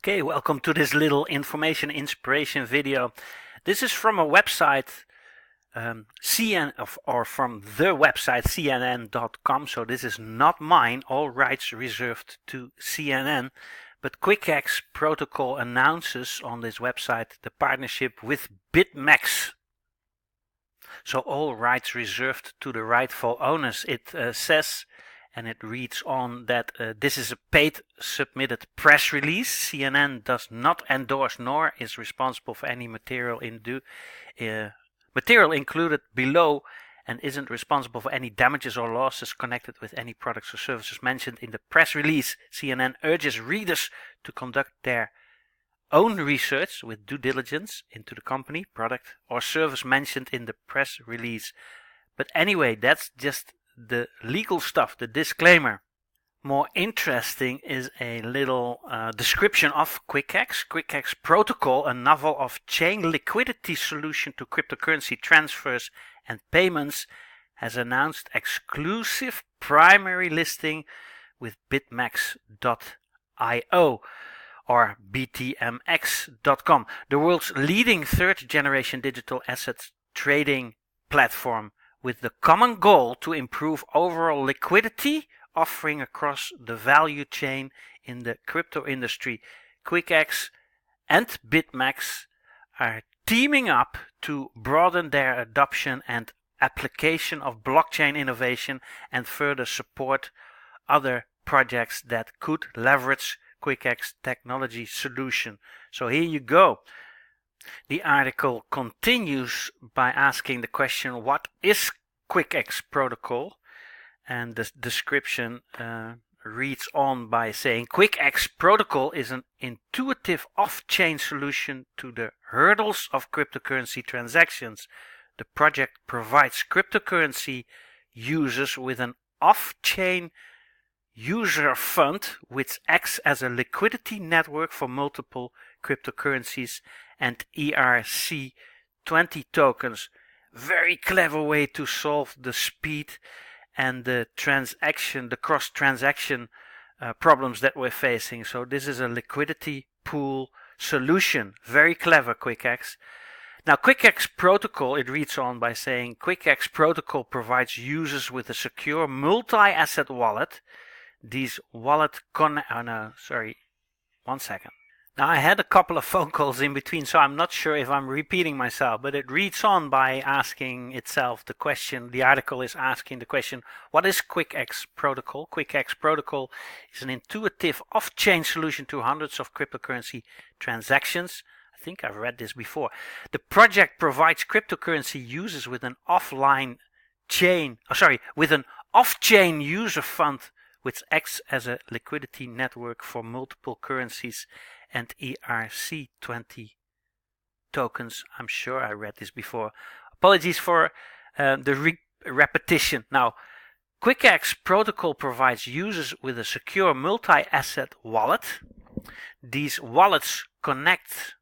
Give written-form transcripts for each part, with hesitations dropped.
Okay, welcome to this little information inspiration video. This is from a website from the website CNN.com. So this is not mine, all rights reserved to CNN. But Quickx protocol announces on this website the partnership with Bitmax. So all rights reserved to the rightful owners. It says, and it reads on that this is a paid submitted press release. CNN does not endorse nor is responsible for any material included below, and isn't responsible for any damages or losses connected with any products or services mentioned in the press release. CNN urges readers to conduct their own research with due diligence into the company, product or service mentioned in the press release. But anyway, that's just the legal stuff, the disclaimer. More interesting is a little description of Quickx. Quickx protocol, a novel off-chain liquidity solution to cryptocurrency transfers and payments, has announced exclusive primary listing with Bitmax.io or BTMX.com, the world's leading third-generation digital assets trading platform, with the common goal to improve overall liquidity offering across the value chain in the crypto industry. Quickx and Bitmax are teaming up to broaden their adoption and application of blockchain innovation and further support other projects that could leverage Quickx technology solution. So here you go. The article continues by asking the question, what is Quickx protocol? And the description reads on by saying, Quickx protocol is an intuitive off-chain solution to the hurdles of cryptocurrency transactions. The project provides cryptocurrency users with an off-chain user fund which acts as a liquidity network for multiple cryptocurrencies and ERC20 tokens. Very clever way to solve the speed and the cross-transaction problems that we're facing. So this is a liquidity pool solution. Very clever, Quickx. Now, Quickx protocol, it reads on by saying, Quickx protocol provides users with a secure multi-asset wallet. These wallet Now, I had a couple of phone calls in between, so I'm not sure if I'm repeating myself, but it reads on by asking itself the question. The article is asking the question, what is Quickx protocol? Quickx protocol is an intuitive off-chain solution to hundreds of cryptocurrency transactions. I think I've read this before. The project provides cryptocurrency users with an off-chain user fund which acts as a liquidity network for multiple currencies and ERC20 tokens. I'm sure I read this before. Apologies for the repetition. Now, Quickx protocol provides users with a secure multi-asset wallet. These wallets connect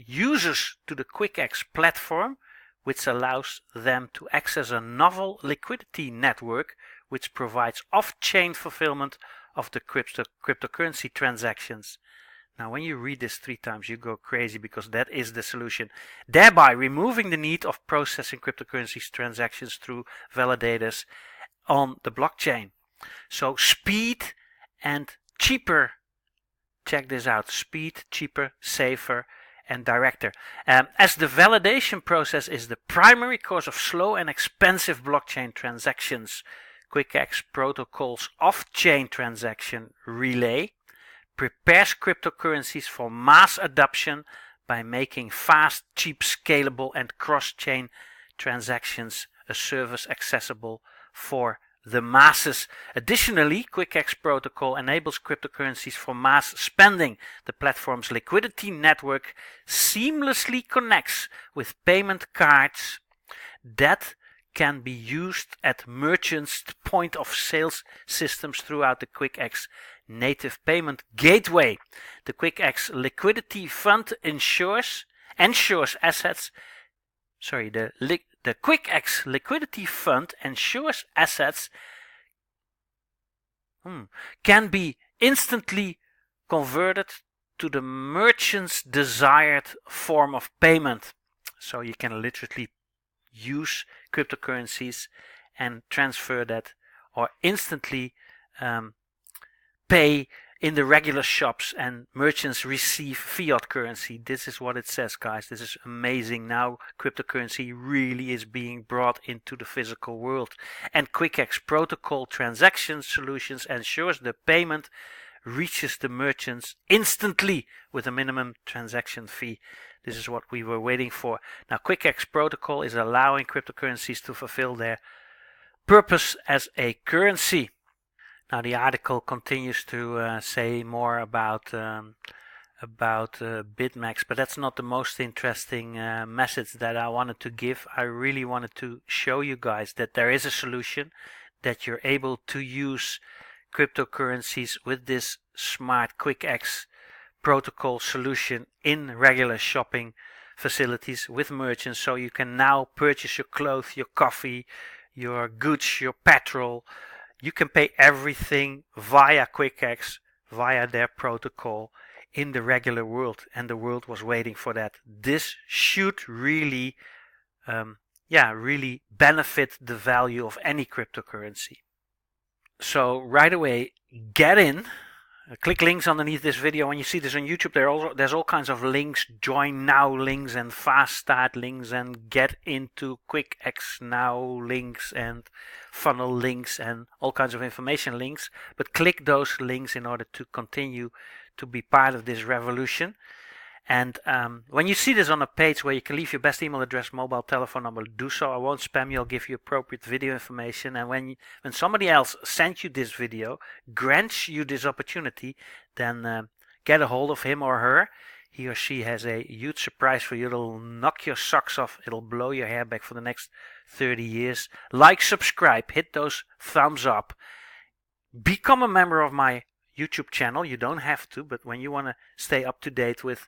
users to the Quickx platform, which allows them to access a novel liquidity network which provides off-chain fulfillment of the cryptocurrency transactions. Now, when you read this 3 times, you go crazy because that is the solution, thereby removing the need of processing cryptocurrency transactions through validators on the blockchain. So speed and cheaper. Check this out. Speed, cheaper, safer, and directer. As the validation process is the primary cause of slow and expensive blockchain transactions, Quickx protocol's off-chain transaction relay prepares cryptocurrencies for mass adoption by making fast, cheap, scalable, and cross-chain transactions a service accessible for the masses. Additionally, Quickx protocol enables cryptocurrencies for mass spending. The platform's liquidity network seamlessly connects with payment cards that can be used at merchants' point of sales systems throughout the Quickx native payment gateway. The Quickx liquidity fund ensures assets. The Quickx liquidity fund ensures assets can be instantly converted to the merchant's desired form of payment. So you can literally use cryptocurrencies and transfer that, or instantly pay in the regular shops, and merchants receive fiat currency. This is what it says, guys. This is amazing. Now cryptocurrency really is being brought into the physical world, and Quickx protocol transaction solutions ensures the payment reaches the merchants instantly with a minimum transaction fee. This is what we were waiting for. Now Quickx protocol is allowing cryptocurrencies to fulfill their purpose as a currency. Now the article continues to say more about Bitmax, but that's not the most interesting message that I wanted to give. I really wanted to show you guys that there is a solution, that you're able to use cryptocurrencies with this smart Quickx protocol solution in regular shopping facilities with merchants. So you can now purchase your clothes, your coffee, your goods, your petrol. You can pay everything via Quickx, via their protocol in the regular world, and the world was waiting for that. This should really, really benefit the value of any cryptocurrency. So right away, get in. Click links underneath this video. When you see this on YouTube, there's all kinds of links, join now links and fast start links and get into Quickx now links and funnel links and all kinds of information links. But click those links in order to continue to be part of this revolution. And when you see this on a page where you can leave your best email address, mobile telephone number, do so. I won't spam you. I'll give you appropriate video information. And when somebody else sends you this video, grants you this opportunity, then get a hold of him or her. He or she has a huge surprise for you. It'll knock your socks off. It'll blow your hair back for the next 30 years. Like, subscribe, hit those thumbs up. Become a member of my YouTube channel. You don't have to, but when you want to stay up to date with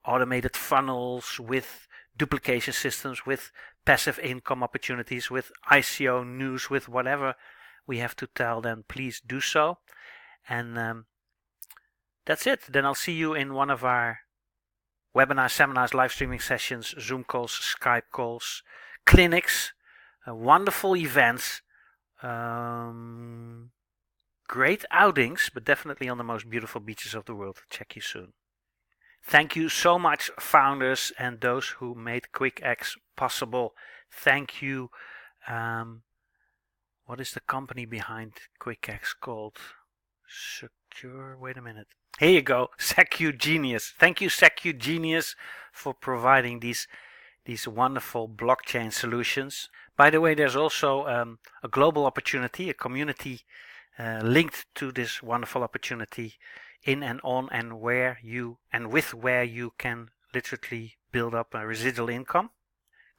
automated funnels, with duplication systems, with passive income opportunities, with ICO news, with whatever we have to tell, then please do so. And that's it. Then I'll see you in one of our webinars, seminars, live streaming sessions, Zoom calls, Skype calls, clinics, wonderful events, great outings, but definitely on the most beautiful beaches of the world. Check you soon. Thank you so much, founders and those who made Quickx possible. Thank you. What is the company behind Quickx called? Wait a minute. Here you go. SecuGenius. Thank you, SecuGenius, for providing these wonderful blockchain solutions. By the way, there's also a global opportunity, a community linked to this wonderful opportunity, in and on and where you can literally build up a residual income.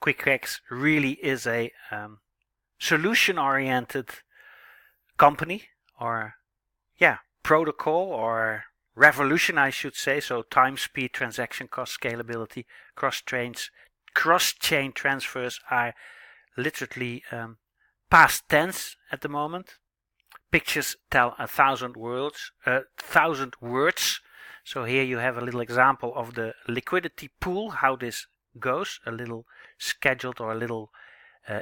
Quickx really is a solution-oriented company, or protocol, or revolution, I should say. So time, speed, transaction cost, scalability, cross-chain transfers are literally past tense at the moment. Pictures tell 1,000 words. So here you have a little example of the liquidity pool, how this goes, a little scheduled or a little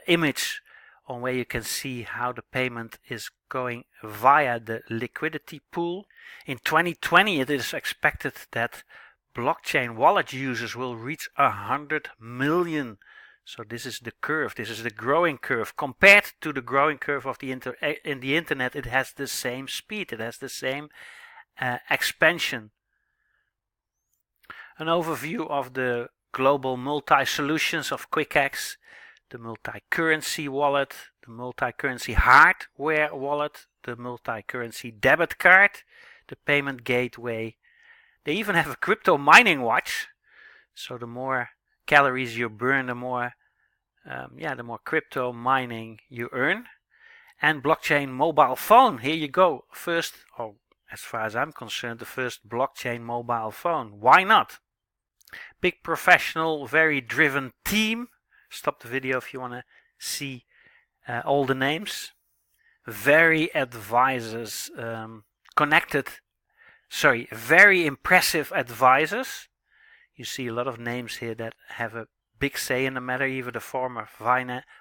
image on where you can see how the payment is going via the liquidity pool. In 2020, it is expected that blockchain wallet users will reach 100 million. So this is the curve. This is the growing curve. Compared to the growing curve of the internet, it has the same speed. It has the same expansion. An overview of the global multi-solutions of Quickx, the multi-currency wallet, the multi-currency hardware wallet, the multi-currency debit card, the payment gateway. They even have a crypto mining watch. So the more calories you burn, the more crypto mining you earn. And blockchain mobile phone. Here you go. First, as far as I'm concerned, the first blockchain mobile phone. Why not? Big professional, very driven team. Stop the video if you want to see all the names. Very advisors, connected very impressive advisors. You see a lot of names here that have a big say in the matter, even the former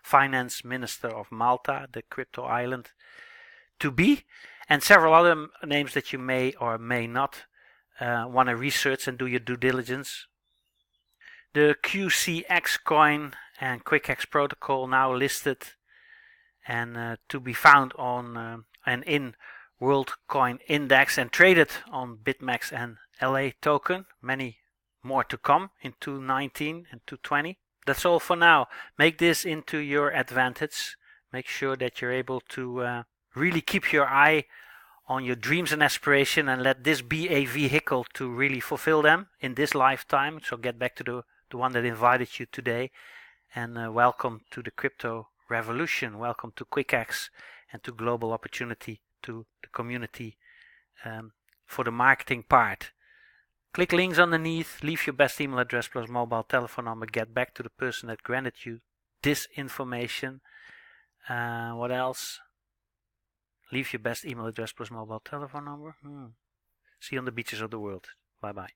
finance minister of Malta, the crypto island to be, and several other names that you may or may not want to research and do your due diligence. The QCX coin and Quickx protocol now listed and to be found on and in World Coin Index and traded on Bitmax and LA token. Many more to come in 2019 and 2020. That's all for now. Make this into your advantage. Make sure that you're able to really keep your eye on your dreams and aspiration and let this be a vehicle to really fulfill them in this lifetime. So get back to the one that invited you today, and welcome to the crypto revolution. Welcome to Quickx and to Global Opportunity, to the community for the marketing part. Click links underneath, leave your best email address plus mobile telephone number, get back to the person that granted you this information. What else? Leave your best email address plus mobile telephone number. See you on the beaches of the world. Bye bye.